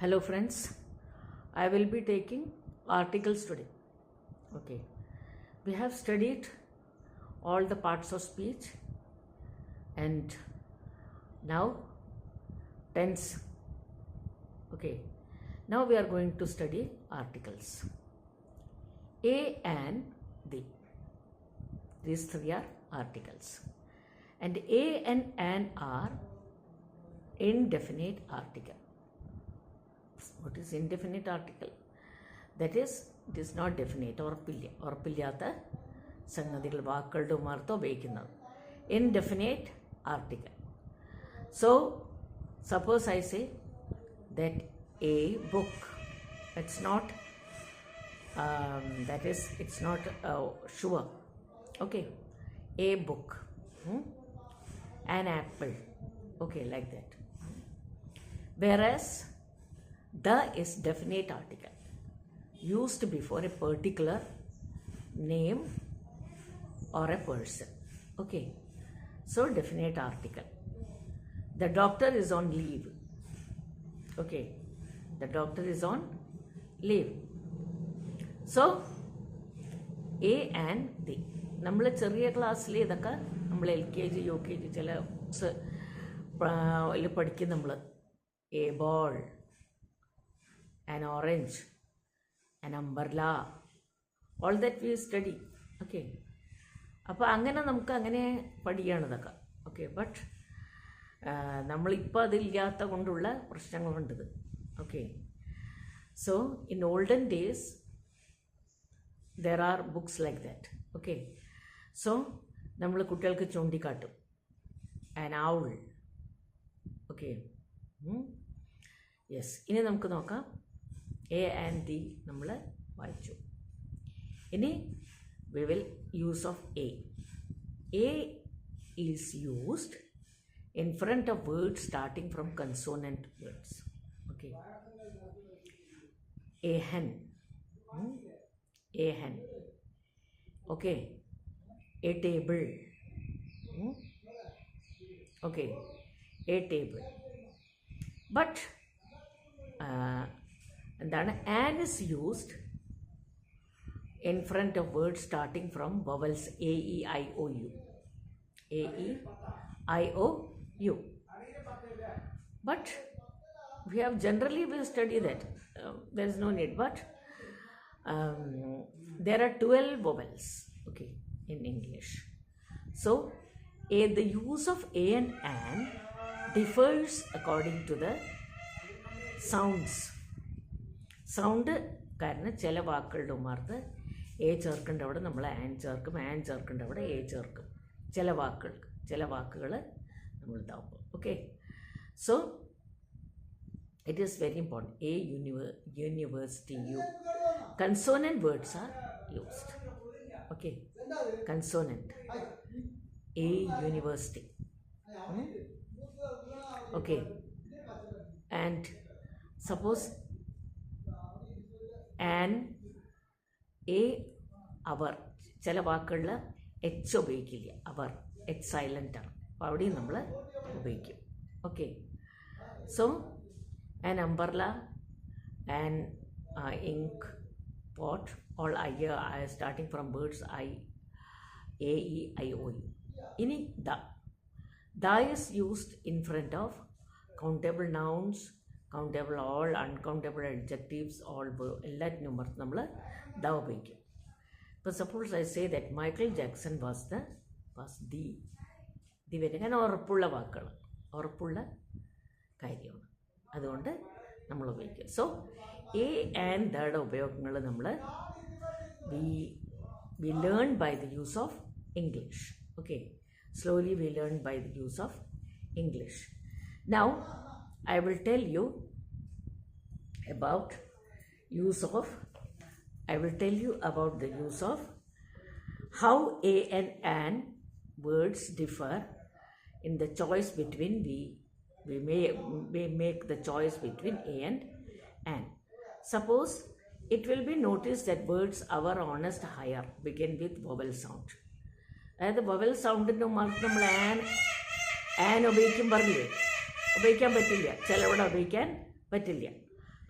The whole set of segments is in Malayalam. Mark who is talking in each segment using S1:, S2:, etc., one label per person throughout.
S1: Hello friends, I will be taking articles today. Okay, we have studied all the parts of speech and now tense. Okay, now we are going to study articles. A and the. These three are articles. And a and an are indefinite article. What is indefinite article? That is, it is not definite. ഉറപ്പില്ലാത്ത സംഗതികൾ വാക്കുകളുടെ ഉമാർത്തം ഉപയോഗിക്കുന്നത്. Indefinite article. So, suppose I say that a book. It's not, it's not sure. Okay, a book. An apple. Okay, like that. Whereas, the is definite article used before a particular name or a person. Okay, so definite article. The doctor is on leave. Okay, the doctor is on leave. So a and the. നമ്മൾ ചെറിയ ക്ലാസ്സിൽ ഇതൊക്കെ നമ്മൾ LKG UKG ചില പഠിക്കും നമ്മൾ. A ball, an orange, an umbrella, all that we study. Okay, അപ്പോൾ അങ്ങനെ നമുക്ക് അങ്ങനെ പഠിക്കുകയാണ് ഇതൊക്കെ. ഓക്കെ, ബട്ട് നമ്മളിപ്പോൾ അതില്ലാത്ത കൊണ്ടുള്ള പ്രശ്നങ്ങളുണ്ടത്. Okay, so in olden days there are books like that. Okay, so നമ്മൾ കുട്ടികൾക്ക് ചൂണ്ടിക്കാട്ടും an owl. Okay, yes. ഇനി നമുക്ക് നോക്കാം. എ ആൻഡ് ദി നമ്മൾ വായിച്ചു. ഇനി we will use of a. A is used in front of words starting from consonant words. Okay, a hen. A hen. Okay, a table. Okay, a table. But എന്താണ് an is used in front of words starting from vowels a e i o u. A e i o u. But we have generally will study that. There is no need. But there are 12 vowels, okay, in English. So the use of a and an differs according to the sounds. Sound കാരണം ചില വാക്കുകളുടെ ഉമാർത്ത് എ ചേർക്കേണ്ട അവിടെ നമ്മൾ ആൻ ചേർക്കും, ആൻ ചേർക്കേണ്ട അവിടെ എ ചേർക്കും. ചില വാക്കുകൾ നമ്മൾ ഇതാവും. Okay, so it is very important. A university, consonant words are used. Okay, consonant. A university. Okay, and suppose an a അവർ. ചില വാക്കുകളിൽ എച്ച് ഉപയോഗിക്കില്ല. അവർ എച്ച് സൈലൻ്റ് ആണ്. അപ്പോൾ അവിടെയും നമ്മൾ ഉപയോഗിക്കും. Okay, so an umbrella, an ink pot, all I starting from words I, A, E, I, O, U. Ini the is used in front of countable nouns, countable all, uncountable adjectives, all എല്ലാറ്റിനും നമ്മൾ ദ ഉപയോഗിക്കും. ഇപ്പോൾ suppose I say that Michael Jackson was the വരെ ഉറപ്പുള്ള വാക്കുകൾ, ഉറപ്പുള്ള കാര്യമാണ്. അതുകൊണ്ട് നമ്മൾ ഉപയോഗിക്കുക. സോ എ ആൻഡ് ദയുടെ ഉപയോഗങ്ങൾ നമ്മൾ we learn by the use of English. Okay, slowly we learn by the use of English. Now I will tell you about the use of how a and an words differ in the choice between we may make the choice between a and an. Suppose it will be noticed that words our honest higher begin with vowel sound. അതായത് വവൽ സൗണ്ടിൻ്റെ മാർക്ക് നമ്മൾ ആൻ ഉപയോഗിക്കാൻ പറഞ്ഞില്ലേ, ഉപയോഗിക്കാൻ പറ്റില്ല, ചിലവിടെ ഉപയോഗിക്കാൻ പറ്റില്ല.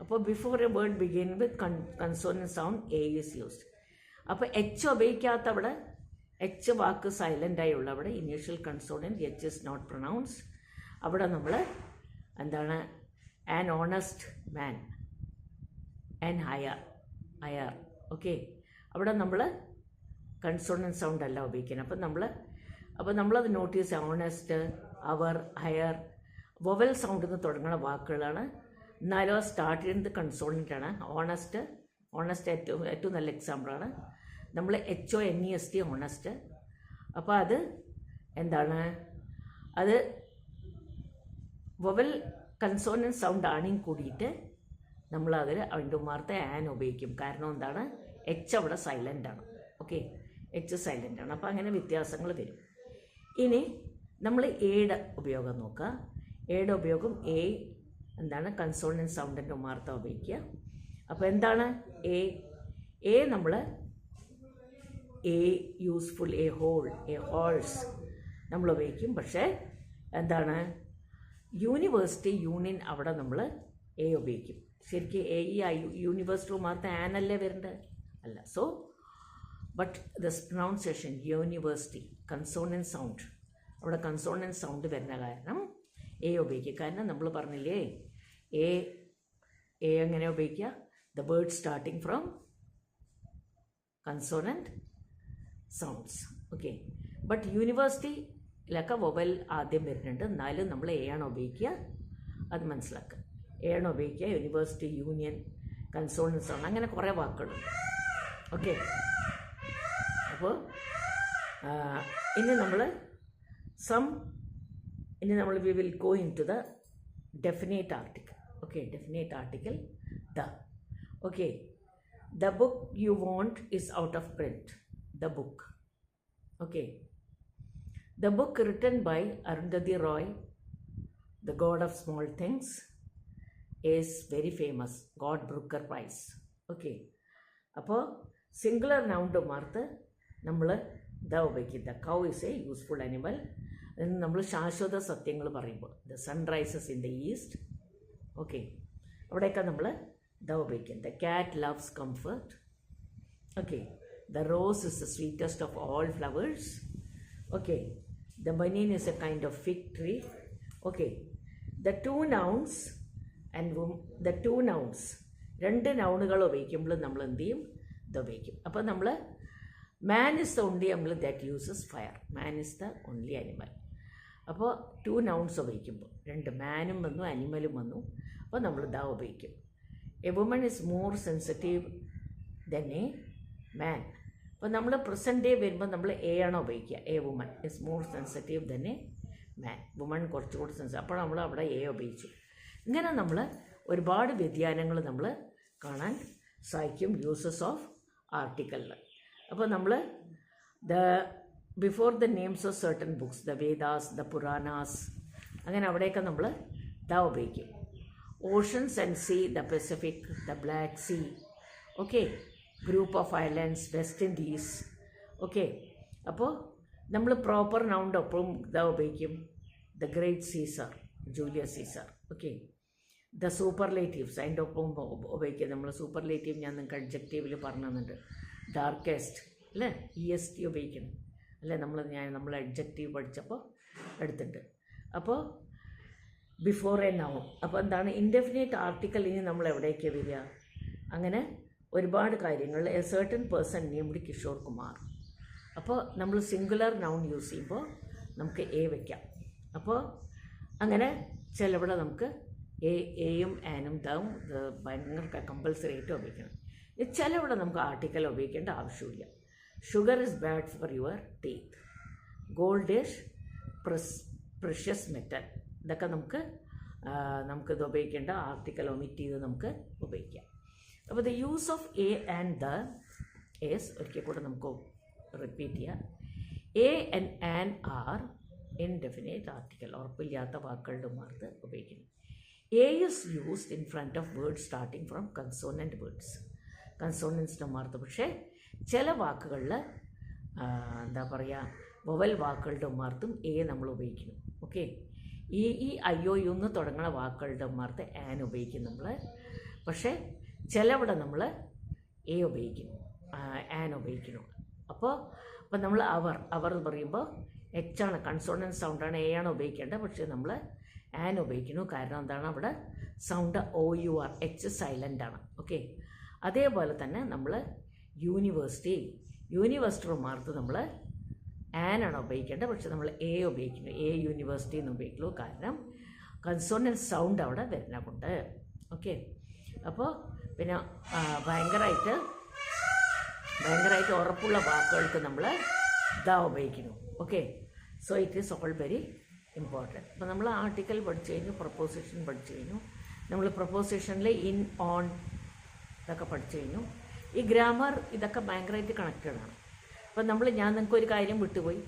S1: അപ്പോൾ before a word begin with consonant sound a is used. അപ്പോൾ എച്ച് ഉപയോഗിക്കാത്ത അവിടെ, എച്ച് വാക്ക് സൈലൻ്റായി ഉള്ള അവിടെ initial consonant H is not pronounce. അവിടെ നമ്മൾ എന്താണ് an honest man, an heir. Okay, അവിടെ നമ്മൾ കൺസോണന്റ് സൗണ്ട് അല്ല ഉപയോഗിക്കുന്നത്. അപ്പോൾ നമ്മളത് notice honest, hour, heir vowel സൗണ്ടിൽ നിന്ന് തുടങ്ങുന്ന വാക്കുകളാണ്. എന്നാലും സ്റ്റാർട്ട് ചെയ്യുന്നത് കൺസോണൻ്റ് ആണ്. ഓണസ്റ്റ് ഏറ്റവും നല്ല എക്സാമ്പിളാണ്. നമ്മൾ HONEST ഓണസ്റ്റ്. അപ്പോൾ അത് എന്താണ്, അത് വൊവൽ കൺസോണന്റ് സൗണ്ട് ആണെങ്കിൽ കൂടിയിട്ട് നമ്മളതിൽ അതിൻ്റെ ഉമ്മാർത്തെ ആൻ ഉപയോഗിക്കും. കാരണം എന്താണ്, എച്ച് അവിടെ സൈലൻ്റ് ആണ്. ഓക്കെ, എച്ച് സൈലൻ്റ് ആണ്. അപ്പോൾ അങ്ങനെ വ്യത്യാസങ്ങൾ വരും. ഇനി നമ്മൾ എയുടെ ഉപയോഗം നോക്കുക. എയുടെ ഉപയോഗം എന്താണ്, കൺസോണന്റ് സൗണ്ടിൻ്റെ ഉമ്മാർത്ത ഉപയോഗിക്കുക. അപ്പോൾ എന്താണ് എ നമ്മൾ യൂസ്ഫുൾ, ഹോൾസ് നമ്മൾ ഉപയോഗിക്കും. പക്ഷേ എന്താണ്, യൂണിവേഴ്സിറ്റി, യൂണിയൻ അവിടെ നമ്മൾ ഉപയോഗിക്കും. ശരിക്കും യൂണിവേഴ്സിറ്റി ഉമ്മാർത്ത ആനല്ലേ വരേണ്ടത്, അല്ല. So but this pronunciation university consonant sound, അവിടെ കൺസോണന്റ് സൗണ്ട് വരുന്ന കാരണം ഉപയോഗിക്കുക. കാരണം നമ്മൾ പറഞ്ഞില്ലേ എങ്ങനെ ഉപയോഗിക്കുക, the word starting from consonant sounds. Okay, but യൂണിവേഴ്സിറ്റിയിലൊക്കെ വൊവൽ ആദ്യം വരുന്നുണ്ട്. എന്നാലും നമ്മൾ ആണ് ഉപയോഗിക്കുക, അത് മനസ്സിലാക്കുക. ആണ് ഉപയോഗിക്കുക. യൂണിവേഴ്സിറ്റി, യൂണിയൻ, കൺസോണന്റ് സൗണ്ട്, അങ്ങനെ കുറേ വാക്കുകളുണ്ട്. ഓക്കെ, അപ്പോൾ ഇനി നമ്മൾ we will go into the definite article. Okay, definite article, the. Okay, the book you want is out of print. The book. Okay, the book written by Arundhati Roy, the god of small things, is very famous, God Brooker Prize. Okay, അപ്പോൾ സിംഗുലർ നൗണ്ട് മാർത്ത് നമ്മൾ ഉപയോഗിക്കും. The cow is a useful animal. എന്ന് നമ്മൾ ശാശ്വത സത്യങ്ങൾ പറയുമ്പോൾ the sun rises in the east. Okay, അവിടെയൊക്കെ നമ്മൾ ഉപയോഗിക്കും. The cat loves comfort. Okay, the rose is the sweetest of all flowers. Okay, the banyan is a kind of fig tree. Okay, the two nouns രണ്ട് നൗണുകൾ ഉപയോഗിക്കുമ്പോൾ നമ്മൾ എന്ത് ചെയ്യും, ഇത് ഉപയോഗിക്കും. അപ്പോൾ നമ്മൾ man is the only animal that uses fire. Man is the only animal. അപ്പോൾ ടു നൗൺസ് ഉപയോഗിക്കുമ്പോൾ രണ്ട് മാനും വന്നു, അനിമലും വന്നു. അപ്പോൾ നമ്മൾ ഉപയോഗിക്കും. A woman is more sensitive then a man. അപ്പോൾ നമ്മൾ പ്രസൻറ്റ് ഡേ വരുമ്പോൾ നമ്മൾ ആണ് ഉപയോഗിക്കുക. A woman is more sensitive then a man. Woman കുറച്ചുകൂടി സെൻസിറ്റീവ്. അപ്പോൾ നമ്മൾ അവിടെ ഉപയോഗിച്ചു. ഇങ്ങനെ നമ്മൾ ഒരുപാട് വ്യതിയാനങ്ങൾ നമ്മൾ കാണാൻ സാധിക്കും യൂസസ് ഓഫ് ആർട്ടിക്കിളിൽ. അപ്പോൾ നമ്മൾ before the names of certain books, the Vedas, the Puranas, അങ്ങനെ അവിടെയൊക്കെ നമ്മൾ ഉപയോഗിക്കും. Oceans and sea, the Pacific, the Black Sea. Okay, group of islands, West Indies. Okay, അപ്പോൾ നമ്മൾ പ്രോപ്പർ നൗണ്ട് ഒപ്പം ഉപയോഗിക്കും. The great Caesar, Julius Caesar. Okay, the superlatives അതിൻ്റെ ഒപ്പം ഉപയോഗിക്കുക. നമ്മൾ സൂപ്പർലേറ്റീവ് ഞാൻ നിങ്ങൾക്ക് അഡ്ജക്റ്റീവിൽ പറഞ്ഞു തന്നിട്ടുണ്ട്. ഡാർക്കസ്റ്റ് അല്ലേ, EST ഉപയോഗിക്കണം അല്ലേ, നമ്മൾ അഡ്ജക്റ്റീവ് പഠിച്ചപ്പോൾ എടുത്തിട്ടുണ്ട്. അപ്പോൾ ബിഫോർ എ നൗൺ. അപ്പോൾ എന്താണ് ഇൻഡെഫിനിറ്റ് ആർട്ടിക്കൽ. ഇനി നമ്മൾ എവിടേക്ക് വരിക, അങ്ങനെ ഒരുപാട് കാര്യങ്ങൾ. A certain person named Kishore Kumar. അപ്പോൾ നമ്മൾ സിംഗുലർ നൗൺ യൂസ് ചെയ്യുമ്പോൾ നമുക്ക് വയ്ക്കാം. അപ്പോൾ അങ്ങനെ ചിലവിടെ നമുക്ക് എയും ആനും ദാവും ഭയങ്കര കമ്പൽസറി ആയിട്ട് ഉപയോഗിക്കണം. ചിലവിടെ നമുക്ക് ആർട്ടിക്കൽ ഉപയോഗിക്കേണ്ട ആവശ്യമില്ല. Sugar is bad for your teeth. Gold is precious metal. ഇതൊക്കെ നമുക്കിത് ഉപയോഗിക്കേണ്ട ആർട്ടിക്കൽ ഒമിറ്റ് ചെയ്ത് നമുക്ക് ഉപയോഗിക്കാം. അപ്പോൾ the use of a and the is, ഒരിക്കൽ കൂടെ നമുക്ക് റിപ്പീറ്റ് ചെയ്യാം. A and an are indefinite article, ഉറപ്പില്ലാത്ത വാക്കുകളുടെ മാർത്ത് ഉപയോഗിക്കുന്നു. A is used in front of words starting from consonant words. കൺസോണൻസിൻ്റെ മാർത്ത്. പക്ഷേ ചില വാക്കുകളിൽ എന്താ പറയുക, വൊവൽ വാക്കുകളുടെ മാർത്തും നമ്മൾ ഉപയോഗിക്കുന്നു. ഓക്കെ, ഈ IOU എന്ന് തുടങ്ങുന്ന വാക്കുകളുടെ മാർത്ത് ആൻ ഉപയോഗിക്കും നമ്മൾ. പക്ഷേ ചിലവിടെ നമ്മൾ എ ഉപയോഗിക്കുന്നു, ആൻ ഉപയോഗിക്കുന്നു. അപ്പോൾ നമ്മൾ അവർ എന്ന് പറയുമ്പോൾ എച്ച് ആണ്, കൺസോണൻറ്റ് സൗണ്ടാണ്, എ ആണ് ഉപയോഗിക്കേണ്ടത്. പക്ഷേ നമ്മൾ ആൻ ഉപയോഗിക്കുന്നു. കാരണം എന്താണ്, അവിടെ സൗണ്ട് OUR, എച്ച് സൈലൻ്റ് ആണ്. ഓക്കെ. അതേപോലെ തന്നെ നമ്മൾ യൂണിവേഴ്സിറ്റിമാർക്ക് നമ്മൾ ആനാണ് ഉപയോഗിക്കേണ്ടത്. പക്ഷെ നമ്മൾ എ ഉപയോഗിക്കുന്നു, എ യൂണിവേഴ്സിറ്റി എന്ന് ഉപയോഗിക്കുള്ളൂ. കാരണം കൺസോണൻറ്റ് സൗണ്ട് അവിടെ വരുന്നതുകൊണ്ട്. ഓക്കെ. അപ്പോൾ പിന്നെ ഭയങ്കരമായിട്ട് ഉറപ്പുള്ള വാക്കുകൾക്ക് നമ്മൾ ദ ഉപയോഗിക്കുന്നു. Okay. So it is all very important. അപ്പോൾ നമ്മൾ ആർട്ടിക്കൽ പഠിച്ചു കഴിഞ്ഞു, പ്രപ്പോസിഷൻ പഠിച്ചു കഴിഞ്ഞു. നമ്മൾ പ്രപ്പോസിഷനിൽ ഇൻ, ഓൺ ഇതൊക്കെ പഠിച്ചു കഴിഞ്ഞു. ഈ ഗ്രാമർ ഇതൊക്കെ ഭയങ്കരമായിട്ട് കണക്റ്റഡ് ആണ്. അപ്പം ഞാൻ നിങ്ങൾക്ക് ഒരു കാര്യം വിട്ടുപോയി.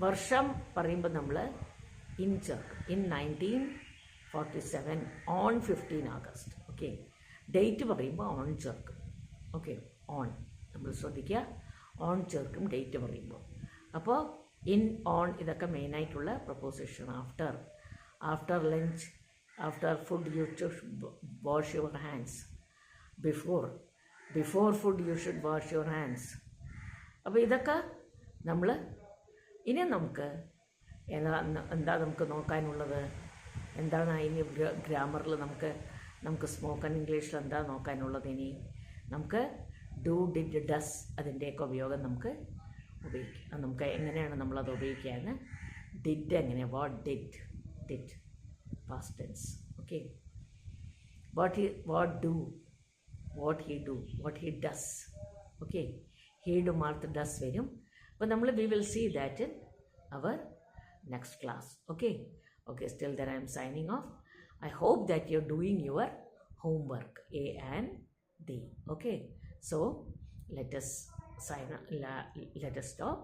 S1: വർഷം പറയുമ്പോൾ നമ്മൾ ഇൻ ചേർക്കും. In 1947, on 15 August. Okay. Date പറയുമ്പോൾ ഓൺ ചേർക്കും. ഓക്കെ. ഓൺ നമ്മൾ ശ്രദ്ധിക്കുക, ഓൺ ചേർക്കും ഡേറ്റ് പറയുമ്പോൾ. അപ്പോൾ ഇൻ, ഓൺ ഇതൊക്കെ മെയിനായിട്ടുള്ള preposition. After lunch, after food you should wash your hands. Before food you should wash your hands. അപ്പോൾ ഇതൊക്കെ നമ്മൾ ഇനി നമുക്ക് എന്താ നമുക്ക് നോക്കാനുള്ളത്, എന്താണ് ഇനി ഗ്രാമറിൽ നമുക്ക് സ്പോക്കൺ ഇംഗ്ലീഷിൽ എന്താ നോക്കാനുള്ളത്? ഇനി നമുക്ക് ഡു, ഡിഡ്, ഡസ് അതിൻ്റെയൊക്കെ ഉപയോഗം നമുക്ക് ഉപയോഗിക്കാം. നമുക്ക് എങ്ങനെയാണ് നമ്മളത് ഉപയോഗിക്കുകയെന്ന്. ഡിഡ് എങ്ങനെ, what did past tense. Okay. What do, what he does. Okay. He do മാർത്ത് ഡസ് വരും. അപ്പോൾ we will see that in our next class. Okay, still there I am signing off. I hope that you're doing your homework, A and D. Okay, so let us stop.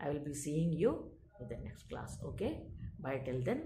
S1: I will be seeing you in the next class. Okay, bye till then.